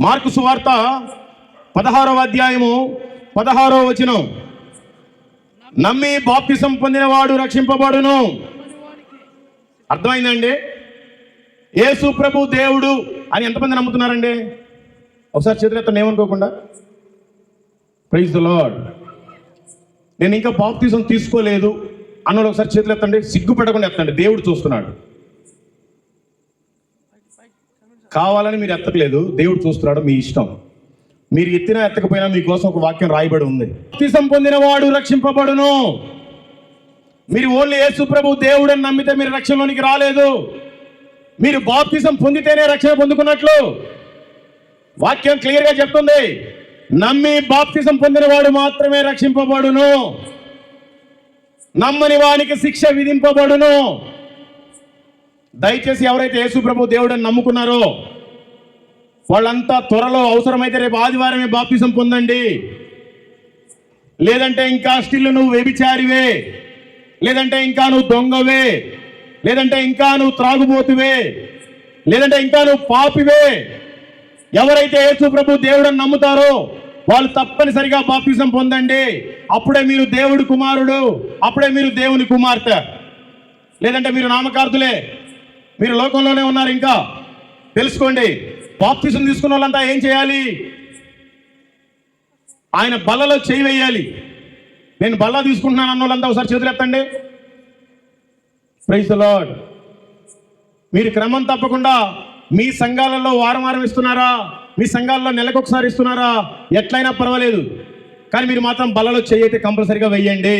Mark సువార్త 16వ అధ్యాయము 16వ వచనం. నమ్మి బాప్తిసం పొందినవాడు రక్షింపబడును. అర్థమైందండి? యేసు ప్రభు దేవుడు అని ఎంతమంది నమ్ముతున్నారండి? ఒకసారి చేతులెత్తండి, ఏమనుకోకుండా. Praise the lord. నేను ఇంకా బాప్తిసం తీసుకోలేదు అన్నోడు ఒకసారి చేతులెత్తండి, సిగ్గుపడకుండా ఎత్తండి, దేవుడు చూస్తున్నాడు. కావాలని మీరు ఎత్తకలేదు, దేవుడు చూస్తున్నాడు, మీ ఇష్టం. మీరు ఎత్తినా ఎత్తకపోయినా మీకోసం ఒక వాక్యం రాయబడి ఉంది. బాప్తిసం పొందినవాడు రక్షింపబడును. మీరు ఓన్లీ యేసు ప్రభు దేవుడు అని నమ్మితే మీరు రక్షణలోనికి రాలేదు. మీరు బాప్తిసం పొందితేనే రక్షణ పొందుకున్నట్లు వాక్యం క్లియర్గా చెప్తుంది. నమ్మి బాప్తిసం పొందినవాడు మాత్రమే రక్షింపబడును, నమ్మని వానికి శిక్ష విధింపబడును. దయచేసి ఎవరైతే యేసు ప్రభు దేవుడు అని నమ్ముకున్నారో వాళ్ళంతా త్వరలో అవసరమైతే రేపు ఆదివారమే బాప్తిసం పొందండి. లేదంటే ఇంకా స్టిల్ నువ్వు వ్యభిచారివే, లేదంటే ఇంకా నువ్వు దొంగవే, లేదంటే ఇంకా నువ్వు త్రాగుబోతువే, లేదంటే ఇంకా నువ్వు పాపివే. ఎవరైతే యేసు ప్రభు దేవుడని నమ్ముతారో వాళ్ళు తప్పనిసరిగా బాప్తిసం పొందండి. అప్పుడే మీరు దేవుడి కుమారుడు, అప్పుడే మీరు దేవుని కుమార్తె. లేదంటే మీరు నామకార్థులే, మీరు లోకంలోనే ఉన్నారు. ఇంకా తెలుసుకోండి, బాప్తిసం తీసుకున్న వాళ్ళంతా ఏం చేయాలి? ఆయన బల్లలో చేయి వేయాలి. నేను బల్ల తీసుకుంటున్నాను అన్న వాళ్ళంతా ఒకసారి చేతులు ఎత్తండి. Praise the Lord. మీరు క్రమం తప్పకుండా మీ సంఘాలలో వారం వారం ఇస్తున్నారా, మీ సంఘాలలో నెలకొకసారి ఇస్తున్నారా, ఎట్లయినా పర్వాలేదు, కానీ మీరు మాత్రం బల్లలో చేయి అయితే కంపల్సరీగా వెయ్యండి.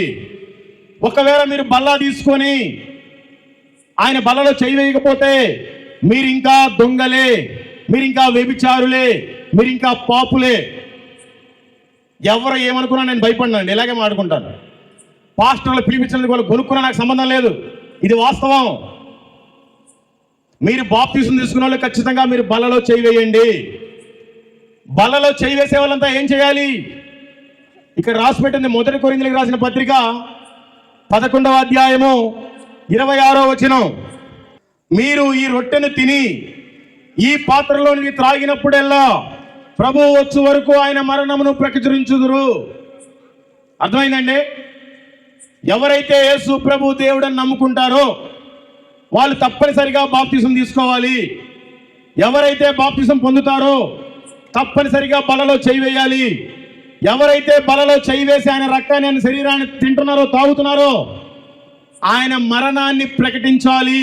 ఒకవేళ మీరు బల్లా తీసుకొని ఆయన బల్లలో చేయి వేయకపోతే మీరు ఇంకా దొంగలే, మీరు ఇంకా వ్యభిచారులే, మీరు ఇంకా పాపులే. ఎవరు ఏమనుకున్నా నేను భయపడినండి, ఇలాగే మాట్లాడుకుంటాను. పాస్టర్లు పిలిపించినందుకు వాళ్ళు కొనుక్కున్నా నాకు సంబంధం లేదు, ఇది వాస్తవం. మీరు బాప్తిసం తీసుకున్న వాళ్ళు ఖచ్చితంగా మీరు బల్లలో చేయి వేయండి. బల్లలో చేయి వేసే వాళ్ళంతా ఏం చేయాలి? ఇక్కడ రాసి పెట్టింది మొదటి కొరింథీయులకు రాసిన పత్రిక 11వ అధ్యాయము 26వ వచనం. మీరు ఈ రొట్టెను తిని ఈ పాత్రలోనికి త్రాగినప్పుడల్లా ప్రభువు వచ్చు వరకు ఆయన మరణమును ప్రచురించుదురు. అర్థమైందండి? ఎవరైతే యేసు ప్రభు దేవుడని నమ్ముకుంటారో వాళ్ళు తప్పనిసరిగా బాప్తిసం తీసుకోవాలి. ఎవరైతే బాప్తిసం పొందుతారో తప్పనిసరిగా బలలో చేయి వేయాలి. ఎవరైతే బలలో చేయి వేసి ఆయన రక్తాన్ని, ఆయన శరీరాన్ని తింటున్నారో, తాగుతున్నారో ఆయన మరణాన్ని ప్రకటించాలి.